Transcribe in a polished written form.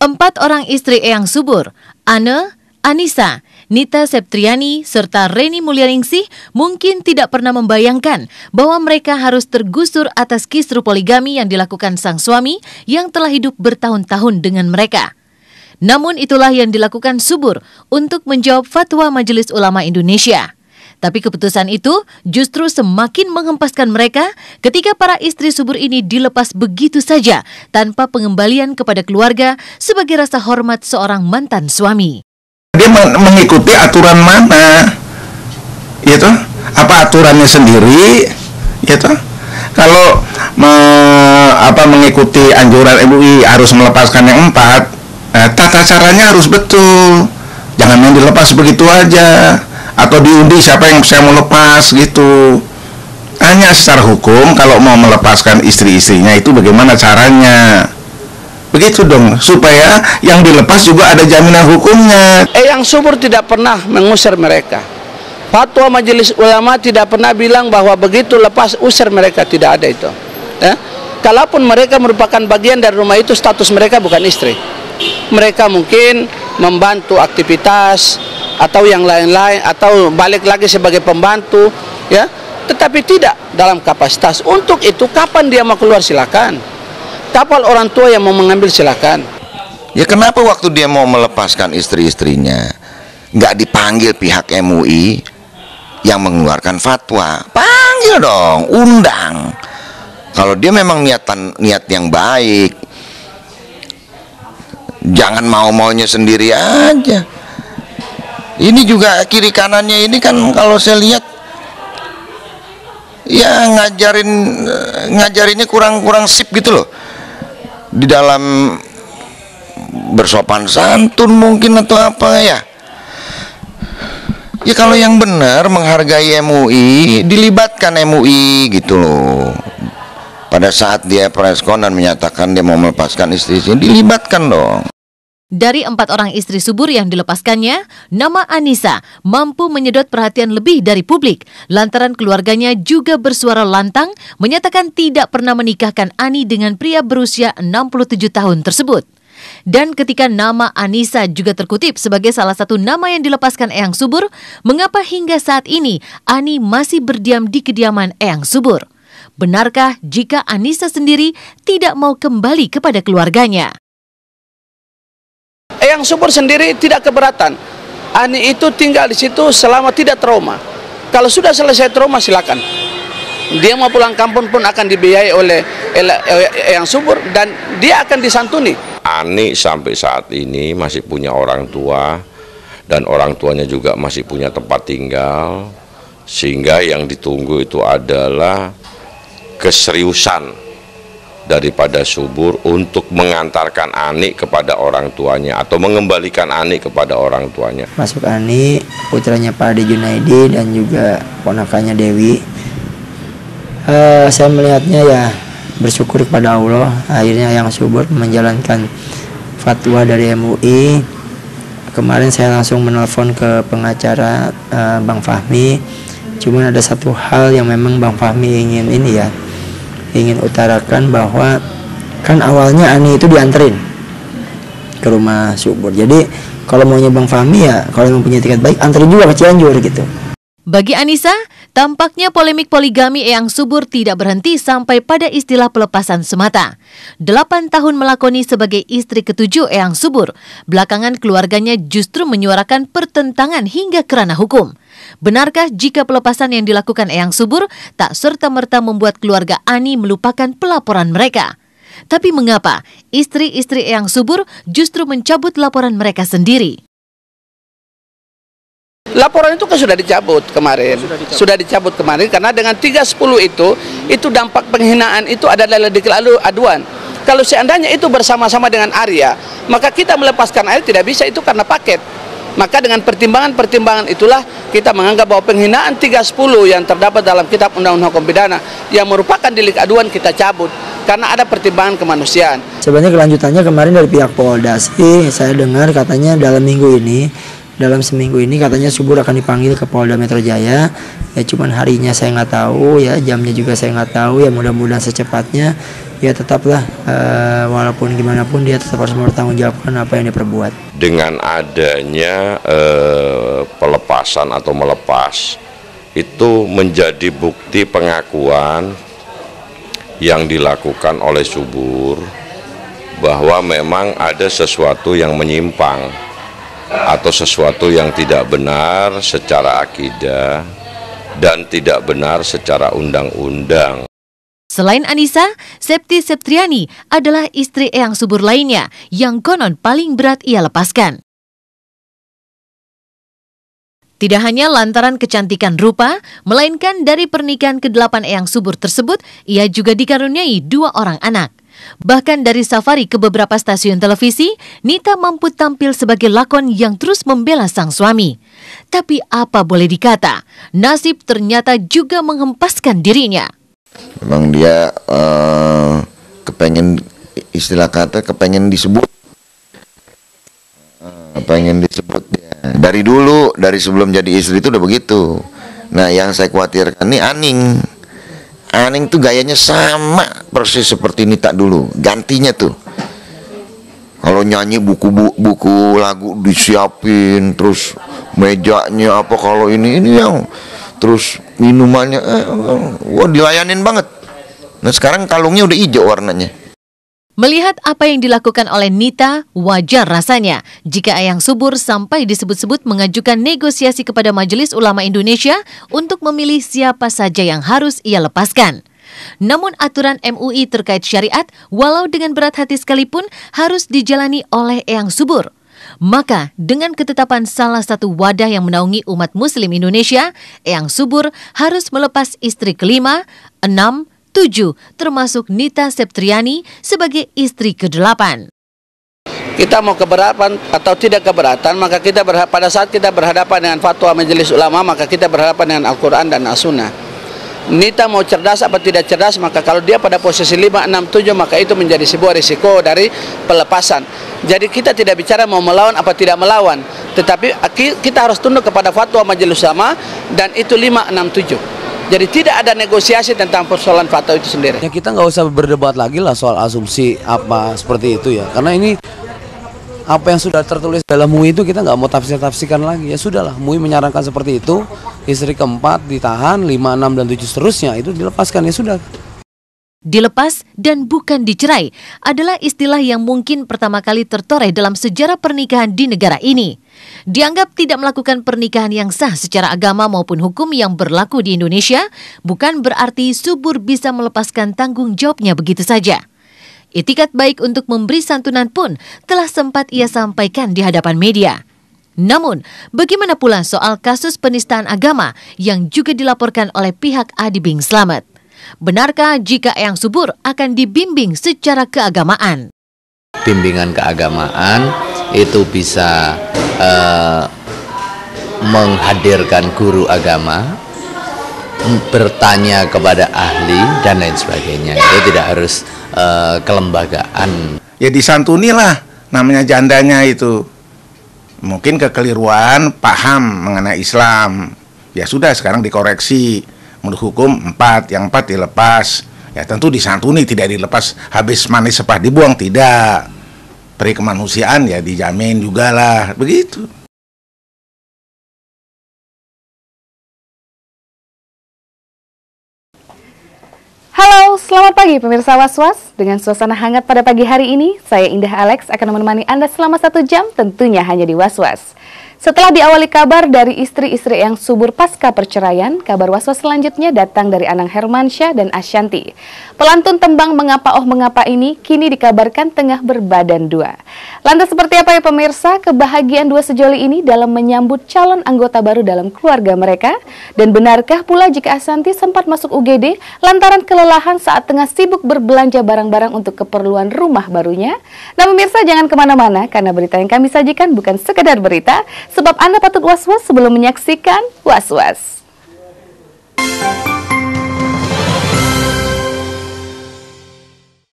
4 orang istri Eyang Subur, Ane, Anissa, Nita Septriani, serta Reni Mulyaningsih mungkin tidak pernah membayangkan bahwa mereka harus tergusur atas kisru poligami yang dilakukan sang suami yang telah hidup bertahun-tahun dengan mereka. Namun itulah yang dilakukan Subur untuk menjawab fatwa Majelis Ulama Indonesia. Tapi keputusan itu justru semakin menghempaskan mereka ketika para istri Subur ini dilepas begitu saja tanpa pengembalian kepada keluarga sebagai rasa hormat seorang mantan suami. Dia mengikuti aturan mana? Gitu? Apa aturannya sendiri? Gitu? Kalau mengikuti anjuran MUI harus melepaskan yang 4, tata caranya harus betul. Jangan main dilepas begitu aja. Atau diundi siapa yang saya mau lepas gitu. Hanya secara hukum kalau mau melepaskan istri-istrinya itu bagaimana caranya. Begitu dong, supaya yang dilepas juga ada jaminan hukumnya. Eyang Subur tidak pernah mengusir mereka. Fatwa Majelis Ulama tidak pernah bilang bahwa begitu lepas usir mereka, tidak ada itu. Ya? Kalaupun mereka merupakan bagian dari rumah itu, status mereka bukan istri. Mereka mungkin membantu aktivitas atau yang lain-lain, atau balik lagi sebagai pembantu, ya. Tetapi tidak dalam kapasitas. Untuk itu kapan dia mau keluar silakan. Kapan orang tua yang mau mengambil silakan. Ya kenapa waktu dia mau melepaskan istri-istrinya nggak dipanggil pihak MUI yang mengeluarkan fatwa? Panggil dong, undang. Kalau dia memang niat yang baik, jangan mau-maunya sendiri aja. Ini juga kiri kanannya ini kan kalau saya lihat ya ngajarinnya kurang sip gitu loh. Di dalam bersopan santun mungkin atau apa ya. Ya kalau yang benar menghargai MUI, dilibatkan MUI gitu loh. Pada saat dia preskon dan menyatakan dia mau melepaskan istri-istrinya, dilibatkan dong. Dari 4 orang istri Subur yang dilepaskannya, nama Anissa mampu menyedot perhatian lebih dari publik lantaran keluarganya juga bersuara lantang menyatakan tidak pernah menikahkan Ani dengan pria berusia 67 tahun tersebut. Dan ketika nama Anissa juga terkutip sebagai salah satu nama yang dilepaskan Eyang Subur, mengapa hingga saat ini Ani masih berdiam di kediaman Eyang Subur? Benarkah jika Anissa sendiri tidak mau kembali kepada keluarganya? Eyang Subur sendiri tidak keberatan. Ani itu tinggal di situ selama tidak trauma. Kalau sudah selesai trauma silakan. Dia mau pulang kampung pun akan dibiayai oleh Eyang Subur dan dia akan disantuni. Ani sampai saat ini masih punya orang tua dan orang tuanya juga masih punya tempat tinggal, sehingga yang ditunggu itu adalah keseriusan daripada Subur untuk mengantarkan Ani kepada orang tuanya atau mengembalikan Ani kepada orang tuanya. Masuk Ani, putranya Pak Ade Junaidi dan juga ponakannya Dewi. Saya melihatnya ya bersyukur kepada Allah, akhirnya Eyang Subur menjalankan fatwa dari MUI. Kemarin saya langsung menelpon ke pengacara Bang Fahmi. Cuman ada satu hal yang memang Bang Fahmi ingin utarakan, bahwa kan awalnya Ani itu dianterin ke rumah Subur. Jadi kalau maunya Bang Fahmi ya kalau memang punya tiket baik anterin juga ke Cianjur gitu. Bagi Anissa, tampaknya polemik poligami Eyang Subur tidak berhenti sampai pada istilah pelepasan semata. 8 tahun melakoni sebagai istri ke-7 Eyang Subur, belakangan keluarganya justru menyuarakan pertentangan hingga ke ranah hukum. Benarkah jika pelepasan yang dilakukan Eyang Subur tak serta-merta membuat keluarga Ani melupakan pelaporan mereka? Tapi mengapa istri-istri Eyang Subur justru mencabut laporan mereka sendiri? Laporan itu kan sudah dicabut kemarin. Sudah dicabut kemarin karena dengan 310 itu dampak penghinaan itu adalah delik aduan. Kalau seandainya itu bersama-sama dengan Arya, maka kita melepaskan Arya tidak bisa, itu karena paket. Maka dengan pertimbangan-pertimbangan itulah kita menganggap bahwa penghinaan 310 yang terdapat dalam Kitab Undang-Undang Hukum Pidana yang merupakan delik aduan kita cabut karena ada pertimbangan kemanusiaan. Sebenarnya kelanjutannya kemarin dari pihak Polda sih saya dengar katanya dalam minggu ini dalam seminggu ini katanya Subur akan dipanggil ke Polda Metro Jaya. Ya cuman harinya saya nggak tahu, ya jamnya juga saya nggak tahu. Ya mudah-mudahan secepatnya. Ya tetaplah walaupun gimana pun dia tetap harus mempertanggungjawabkan apa yang dia perbuat. Dengan adanya pelepasan atau melepas, itu menjadi bukti pengakuan yang dilakukan oleh Subur bahwa memang ada sesuatu yang menyimpang atau sesuatu yang tidak benar secara akidah dan tidak benar secara undang-undang. Selain Anissa, Septi Septriani adalah istri Eyang Subur lainnya yang konon paling berat ia lepaskan. Tidak hanya lantaran kecantikan rupa, melainkan dari pernikahan ke-8 Eyang Subur tersebut, ia juga dikaruniai 2 orang anak. Bahkan dari safari ke beberapa stasiun televisi, Nita mampu tampil sebagai lakon yang terus membela sang suami. Tapi apa boleh dikata, nasib ternyata juga menghempaskan dirinya. Memang dia kepengen, istilah kata kepengen disebut, pengen disebut ya. Dari dulu, dari sebelum jadi istri itu udah begitu. Nah yang saya khawatirkan nih Aning tuh gayanya sama persis seperti Nita dulu. Gantinya tuh, kalau nyanyi buku lagu disiapin, terus mejanya apa, kalau ini yang terus minumannya wah dilayanin banget. Nah sekarang kalungnya udah hijau warnanya. Melihat apa yang dilakukan oleh Nita, wajar rasanya jika Eyang Subur sampai disebut-sebut mengajukan negosiasi kepada Majelis Ulama Indonesia untuk memilih siapa saja yang harus ia lepaskan. Namun aturan MUI terkait syariat, walau dengan berat hati sekalipun, harus dijalani oleh Eyang Subur. Maka dengan ketetapan salah satu wadah yang menaungi umat Muslim Indonesia, Eyang Subur harus melepas istri kelima, 6, 7, termasuk Nita Septriani sebagai istri ke-8. Kita mau keberatan atau tidak keberatan, maka kita pada saat kita berhadapan dengan fatwa Majelis Ulama, maka kita berhadapan dengan Al-Quran dan As-Sunnah. Nita mau cerdas apa tidak cerdas, maka kalau dia pada posisi 5, 6, 7, maka itu menjadi sebuah risiko dari pelepasan. Jadi kita tidak bicara mau melawan apa tidak melawan, tetapi kita harus tunduk kepada fatwa Majelis Ulama, dan itu 5, 6, 7. Jadi tidak ada negosiasi tentang persoalan fatwa itu sendiri. Ya kita nggak usah berdebat lagi lah soal asumsi apa seperti itu ya. Karena ini apa yang sudah tertulis dalam MUI itu kita nggak mau tafsir-tafsirkan lagi. Ya sudahlah, MUI menyarankan seperti itu. Istri keempat ditahan, 5, 6, dan 7 seterusnya itu dilepaskan, ya sudah. Dilepas dan bukan dicerai adalah istilah yang mungkin pertama kali tertoreh dalam sejarah pernikahan di negara ini. Dianggap tidak melakukan pernikahan yang sah secara agama maupun hukum yang berlaku di Indonesia, bukan berarti Subur bisa melepaskan tanggung jawabnya begitu saja. Itikat baik untuk memberi santunan pun telah sempat ia sampaikan di hadapan media. Namun, bagaimana pula soal kasus penistaan agama yang juga dilaporkan oleh pihak Adi Bing Slamet? Benarkah jika Eyang Subur akan dibimbing secara keagamaan? Bimbingan keagamaan itu bisa menghadirkan guru agama, bertanya kepada ahli, dan lain sebagainya. Itu tidak harus kelembagaan. Ya disantunilah, namanya jandanya itu. Mungkin kekeliruan paham mengenai Islam. Ya sudah, sekarang dikoreksi. Menurut hukum 4, yang 4 dilepas. Ya tentu disantuni, tidak dilepas habis manis sepah dibuang, tidak. Peri kemanusiaan ya dijamin juga lah, begitu. Halo, selamat pagi pemirsa Was-Was. Dengan suasana hangat pada pagi hari ini, saya Indah Alex akan menemani Anda selama 1 jam, tentunya hanya di Was-Was. Setelah diawali kabar dari istri-istri Eyang Subur pasca perceraian, kabar Was-Was selanjutnya datang dari Anang Hermansyah dan Ashanti. Pelantun tembang Mengapa Oh Mengapa ini kini dikabarkan tengah berbadan 2. Lantas seperti apa ya pemirsa kebahagiaan 2 sejoli ini dalam menyambut calon anggota baru dalam keluarga mereka? Dan benarkah pula jika Ashanti sempat masuk UGD lantaran kelelahan saat tengah sibuk berbelanja barang-barang untuk keperluan rumah barunya? Nah pemirsa jangan kemana-mana karena berita yang kami sajikan bukan sekedar berita, sebab Anda patut was-was sebelum menyaksikan Was-Was.